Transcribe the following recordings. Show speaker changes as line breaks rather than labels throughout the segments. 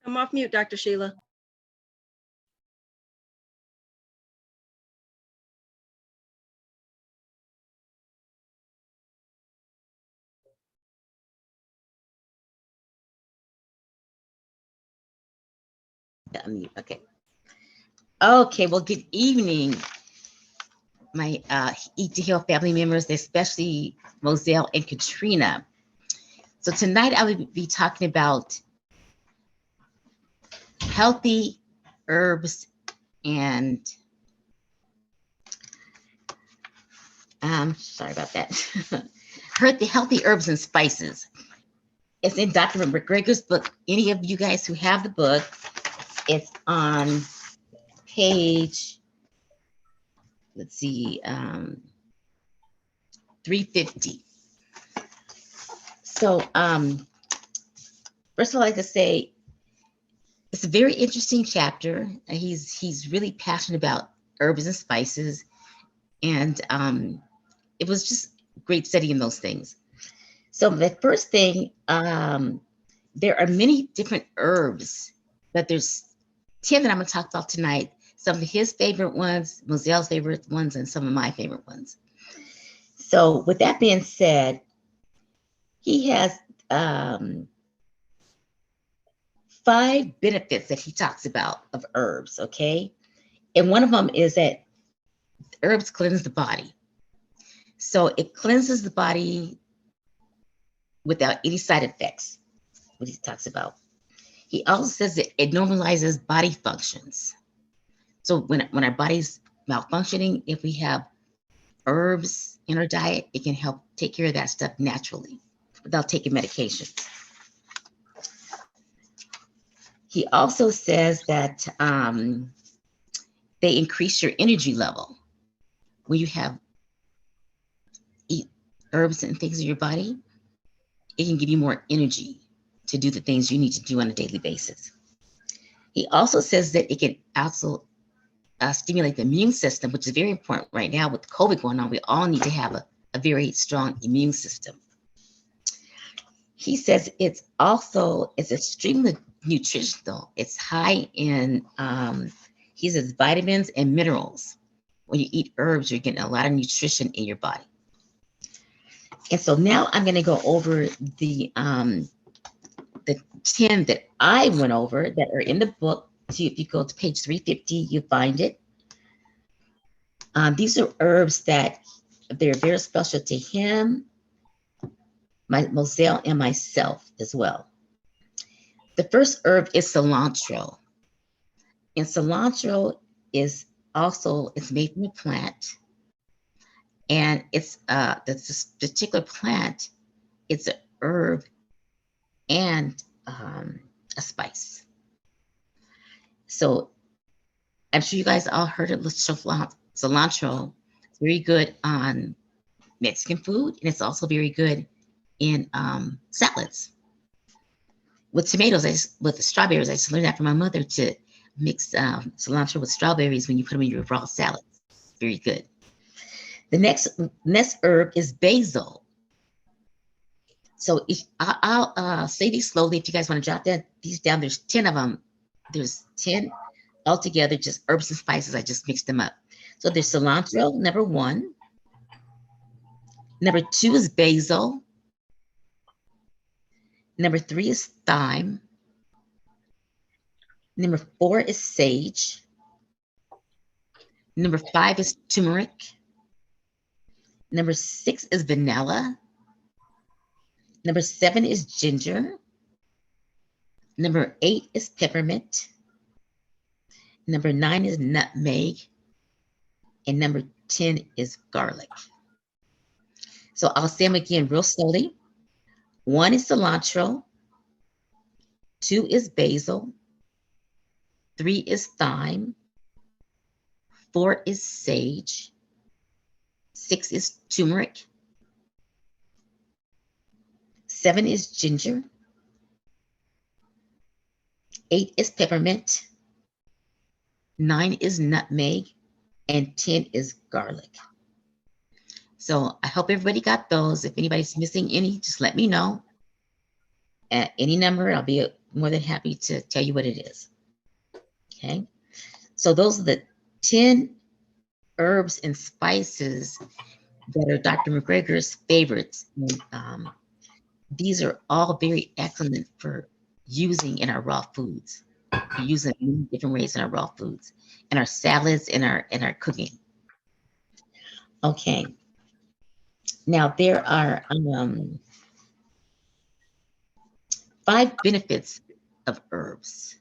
I'm off mute, Dr. Sheila.
Okay. Okay, well, good evening, my Eat to Heal family members, especially Moselle and Katrina. So tonight I will be talking about healthy herbs and sorry about that. Healthy herbs and spices. It's in Dr. Gregor's book. Any of you guys who have the book, it's on page, let's see, 350. So first of all, I'd like to say it's a very interesting chapter. He's really passionate about herbs and spices, and it was just great studying those things. So the first thing, there are many different herbs, but there's 10 that I'm going to talk about tonight. Some of his favorite ones, Moselle's favorite ones, and some of my favorite ones. So with that being said, he has 5 benefits that he talks about of herbs, okay? And one of them is that herbs cleanse the body. So it cleanses the body without any side effects, what he talks about. He also says that it normalizes body functions. So when our body's malfunctioning, if we have herbs in our diet, it can help take care of that stuff naturally without taking medications. He also says that they increase your energy level. When you eat herbs and things in your body, it can give you more energy to do the things you need to do on a daily basis. He also says that it can also stimulate the immune system, which is very important right now with COVID going on. We all need to have a very strong immune system. He says it's extremely nutritional. It's high in, he says, vitamins and minerals. When you eat herbs, you're getting a lot of nutrition in your body. And so now I'm going to go over the 10 that I went over that are in the book. See, if you go to page 350, you find it. These are herbs that they're very special to him, Moselle, and myself as well. The first herb is cilantro. And cilantro is also, it's made from a plant. And it's this particular plant, it's an herb and a spice. So I'm sure you guys all heard of cilantro. It's very good on Mexican food, and it's also very good in salads. With tomatoes, with the strawberries, I just learned that from my mother to mix cilantro with strawberries when you put them in your raw salads. Very good. The next herb is basil. So I'll say these slowly if you guys want to jot these down. There's 10 of them. There's 10 altogether, just herbs and spices. I just mixed them up. So there's cilantro, number 1. Number 2 is basil. Number 3 is thyme. Number 4 is sage. Number 5 is turmeric. Number 6 is vanilla. Number 7 is ginger. Number 8 is peppermint. Number 9 is nutmeg. And number 10 is garlic. So I'll say them again real slowly. 1 is cilantro. 2 is basil. 3 is thyme. 4 is sage. 6 is turmeric. 7 is ginger. 8 is peppermint. 9 is nutmeg. And 10 is garlic. So I hope everybody got those. If anybody's missing any, just let me know. At any number, I'll be more than happy to tell you what it is. Okay. So those are the 10 herbs and spices that are Dr. McGregor's favorites. And, these are all very excellent for using in our raw foods. We use them in different ways in our raw foods, in our salads, in our cooking. Okay. Now there are 5 benefits of herbs,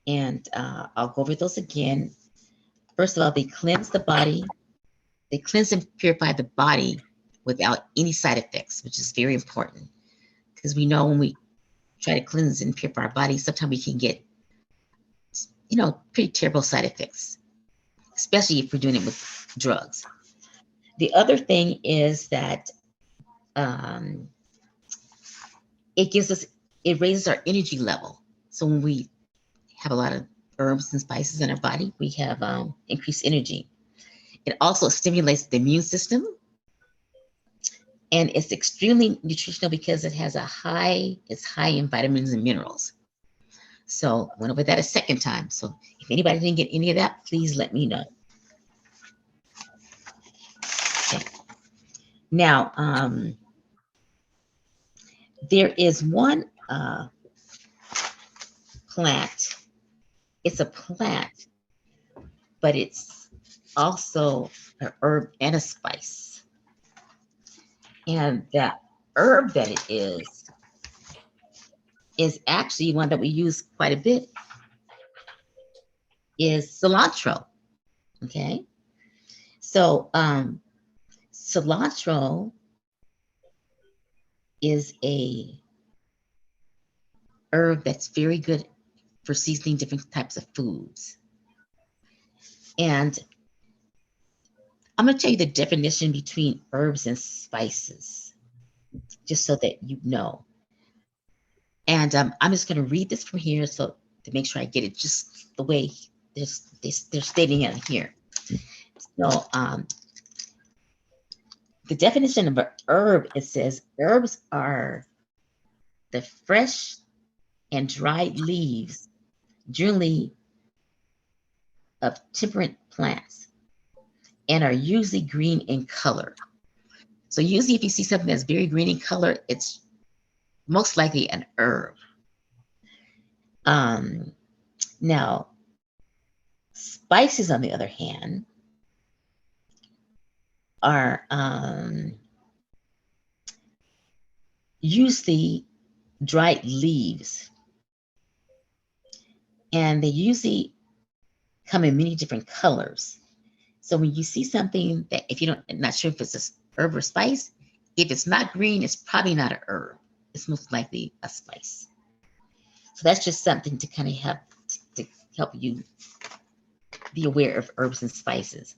and I'll go over those again. First of all, they cleanse the body. They cleanse and purify the body without any side effects, which is very important because we know when we try to cleanse and purify our body, sometimes we can get, pretty terrible side effects, especially if we're doing it with drugs. The other thing is that it raises our energy level. So when we have a lot of herbs and spices in our body, we have increased energy. It also stimulates the immune system. And it's extremely nutritional because it's high in vitamins and minerals. So I went over that a second time. So if anybody didn't get any of that, please let me know. Okay. Now, there is one plant. It's a plant, but it's also an herb and a spice. And that herb that it is actually one that we use quite a bit, is cilantro. Okay. So cilantro is a herb that's very good for seasoning different types of foods. And I'm going to tell you the definition between herbs and spices, just so that you know. And I'm just going to read this from here so to make sure I get it just the way they're stating it here. So the definition of an herb, it says herbs are the fresh and dried leaves, generally of temperate plants, and are usually green in color. So usually if you see something that's very green in color, it's most likely an herb. Now, spices, on the other hand, are usually dried leaves, and they usually come in many different colors. So when you see something that, if you don't, not sure if it's a herb or spice, if it's not green, it's probably not an herb. It's most likely a spice. So that's just something to kind of help you be aware of herbs and spices.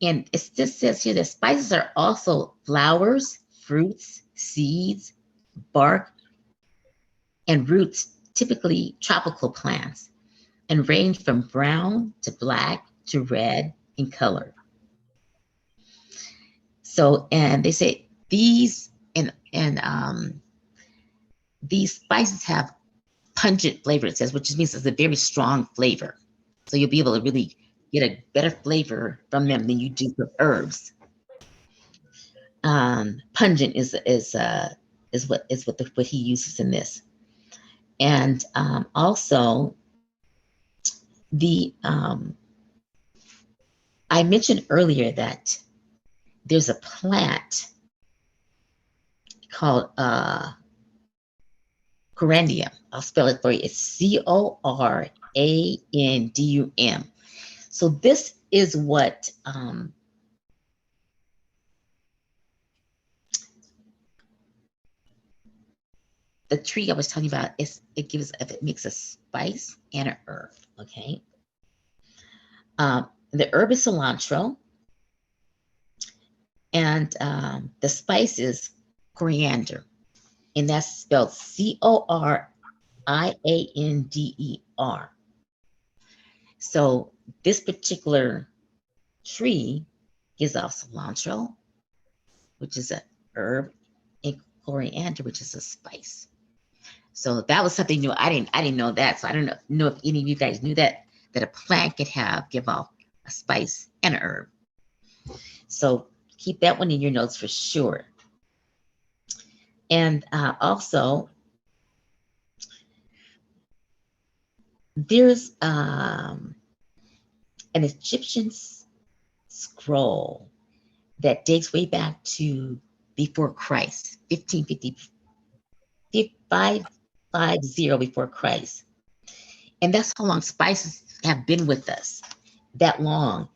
And it just says here that spices are also flowers, fruits, seeds, bark, and roots, typically tropical plants, and range from brown to black to red in color. So, and they say these these spices have pungent flavor, it says, which means it's a very strong flavor. So you'll be able to really get a better flavor from them than you do with herbs. Pungent is what he uses in this. And also I mentioned earlier that there's a plant called corandum. I'll spell it for you. It's corandum. So this is what the tree I was telling you about. It makes a spice and an herb. Okay. The herb is cilantro, and the spice is coriander, and that's spelled Coriander. So this particular tree gives off cilantro, which is a herb, and coriander, which is a spice. So that was something new. I didn't know that. So I don't know if any of you guys knew that a plant could give off a spice and an herb. So keep that one in your notes for sure. And also, there's an Egyptian scroll that dates way back to before Christ, 1550, 550 before Christ. And that's how long spices have been with us, that long.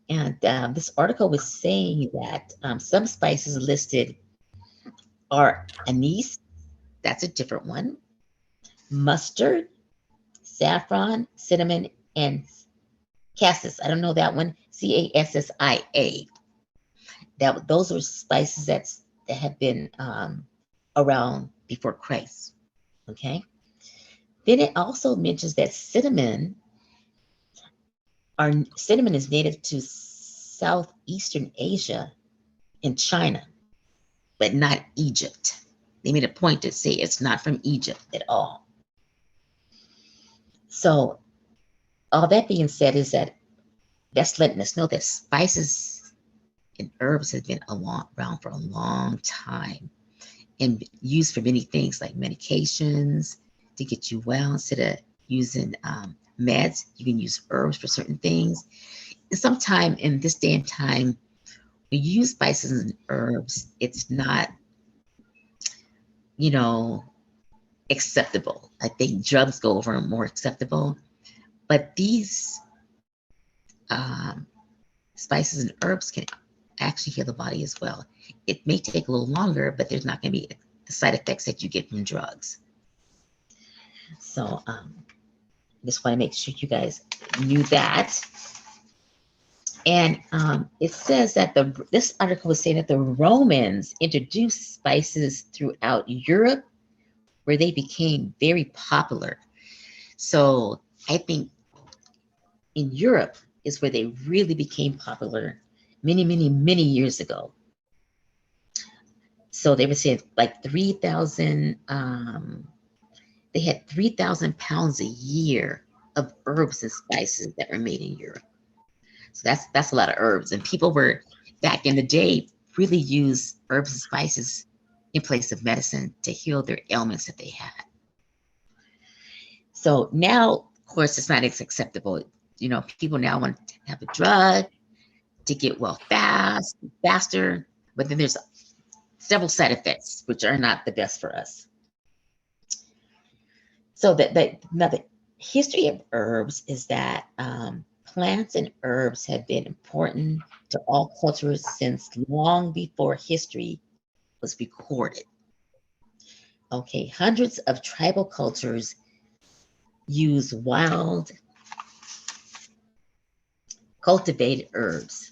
And this article was saying that some spices listed are anise, that's a different one, mustard, saffron, cinnamon, and cassis. I don't know that one, Cassia. Those are spices that have been around before Christ. Okay. Then it also mentions that cinnamon is native to Southeastern Asia and China, but not Egypt. They made a point to say it's not from Egypt at all. So all that being said is that's letting us know that spices and herbs have been around for a long time and used for many things like medications to get you well. Instead of using meds, you can use herbs for certain things. And sometime in this day and time, when you use spices and herbs, it's not, acceptable. I think drugs go over more acceptable. But these spices and herbs can actually heal the body as well. It may take a little longer, but there's not going to be the side effects that you get from drugs. So just want to make sure you guys knew that. And it says that this article was saying that the Romans introduced spices throughout Europe, where they became very popular. So I think in Europe is where they really became popular many, many, many years ago. So they were saying like 3,000, they had 3,000 pounds a year of herbs and spices that were made in Europe. So that's a lot of herbs. And people were, back in the day, really used herbs and spices in place of medicine to heal their ailments that they had. So now, of course, it's not as acceptable. People now want to have a drug to get well faster, but then there's several side effects, which are not the best for us. So now the history of herbs is that plants and herbs have been important to all cultures since long before history was recorded. Okay, hundreds of tribal cultures use wild cultivated herbs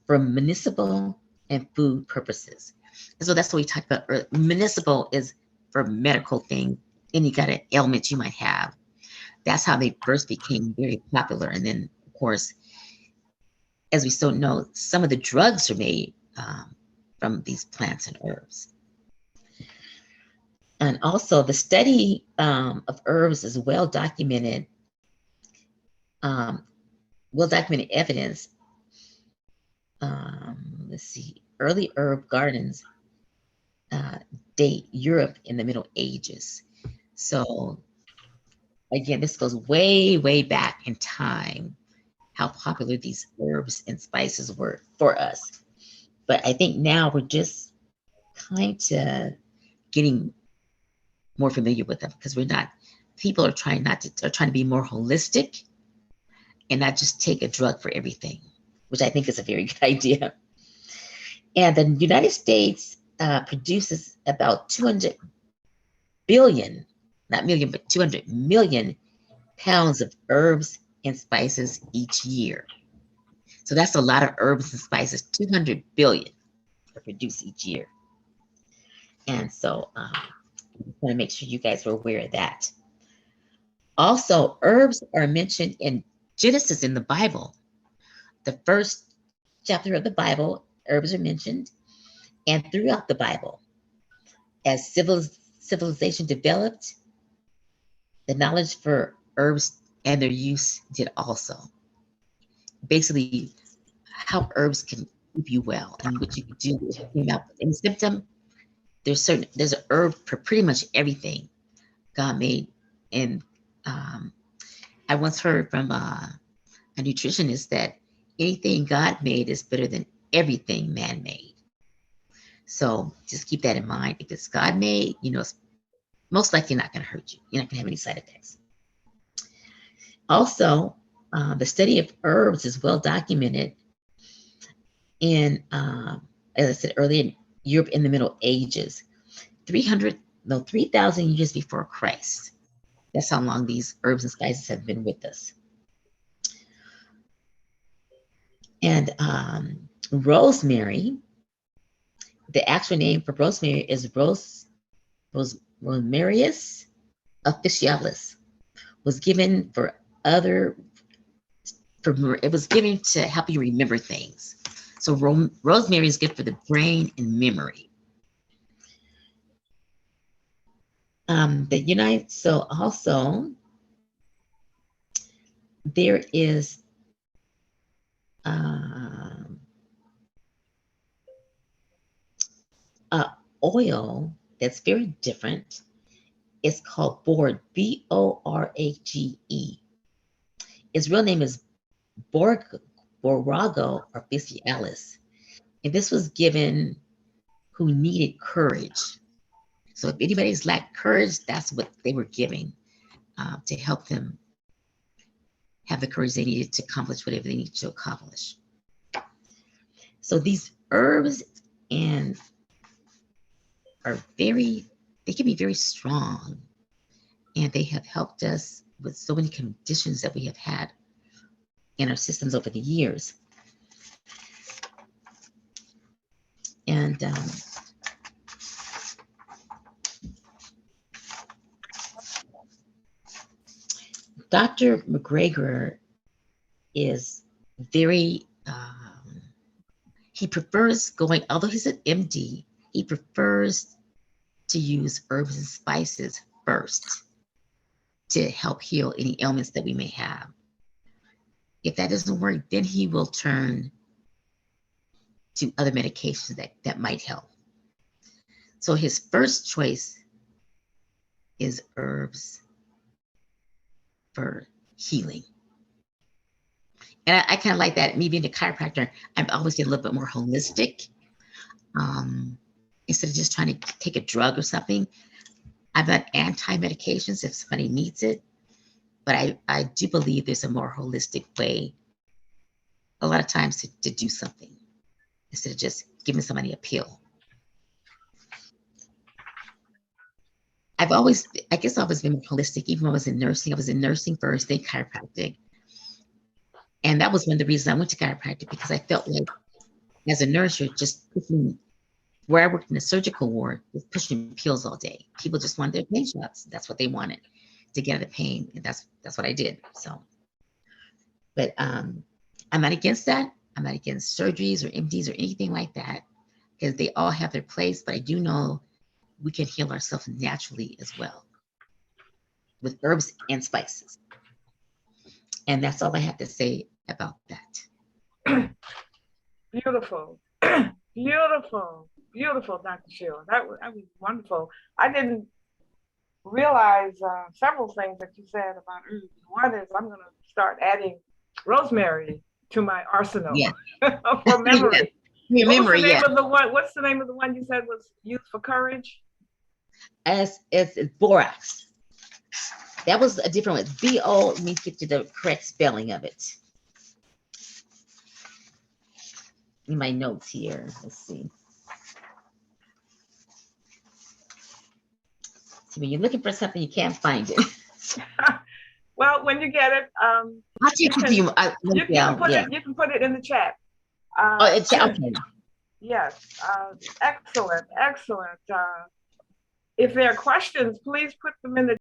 for medicinal and food purposes. And so that's what we talk about. Medicinal is for medical things. Any kind of ailment you might have. That's how they first became very popular. And then, of course, as we still know, some of the drugs are made from these plants and herbs. And also the study of herbs is well-documented evidence. Let's see, early herb gardens date Europe in the Middle Ages. So again, this goes way, way back in time, how popular these herbs and spices were for us. But I think now we're just kind of getting more familiar with them because people are trying to be more holistic and not just take a drug for everything, which I think is a very good idea. And the United States produces about 200 billion, not million, but 200 million pounds of herbs and spices each year. So that's a lot of herbs and spices, 200 billion are produced each year. And so I want to make sure you guys are aware of that. Also, herbs are mentioned in Genesis in the Bible. The first chapter of the Bible, herbs are mentioned, and throughout the Bible as civilization developed, the knowledge for herbs and their use did also. Basically, how herbs can keep you well and what you can do if you came out with any symptom. There's an herb for pretty much everything God made. And I once heard from a nutritionist that anything God made is better than everything man made. So just keep that in mind. If it's God made, it's most likely not going to hurt you. You're not going to have any side effects. Also, the study of herbs is well documented in, as I said earlier, in Europe in the Middle Ages, 3,000 years before Christ. That's how long these herbs and spices have been with us. And rosemary, the actual name for rosemary is Rosmarius officinalis. Was given it was given to help you remember things. So rosemary is good for the brain and memory. So also there is oil that's very different. It's called Borage, Borage. Its real name is Borago officinalis. And this was given who needed courage. So if anybody's lacked courage, that's what they were giving to help them have the courage they needed to accomplish whatever they needed to accomplish. So these herbs they can be very strong, and they have helped us with so many conditions that we have had in our systems over the years. And Dr. Gregor is very, he prefers although he's an MD, he prefers to use herbs and spices first to help heal any ailments that we may have. If that doesn't work, then he will turn to other medications that might help. So his first choice is herbs for healing. And I kind of like that. Me being a chiropractor, I'm always getting a little bit more holistic. Instead of just trying to take a drug or something, I'm not anti-medications if somebody needs it. But I do believe there's a more holistic way a lot of times to do something instead of just giving somebody a pill. I guess I've always been more holistic. Even when I was in nursing, first, then chiropractic. And that was one of the reasons I went to chiropractic, because I felt like as a nurse, you're just pushing, where I worked in the surgical ward, just pushing pills all day. People just wanted their pain shots. That's what they wanted, to get out of pain. And that's what I did. So, but I'm not against that. I'm not against surgeries or MDs or anything like that, because they all have their place. But I do know we can heal ourselves naturally as well with herbs and spices. And that's all I have to say about that.
Beautiful. Beautiful, Dr. Sheila. That was wonderful. I didn't realize several things that you said about herbs. One is I'm going to start adding rosemary to my arsenal for memory.
Yeah. Memory,
What's the name of the one you said was used for courage?
It's borax. That was a different one. B-O, let me get you the correct spelling of it. In my notes here, let's see. See, when you're looking for something, you can't find it.
Well, when you get it,
I'll take it to you.
You can put it in the chat.
It's okay.
Yes, excellent. If there are questions, please put them in the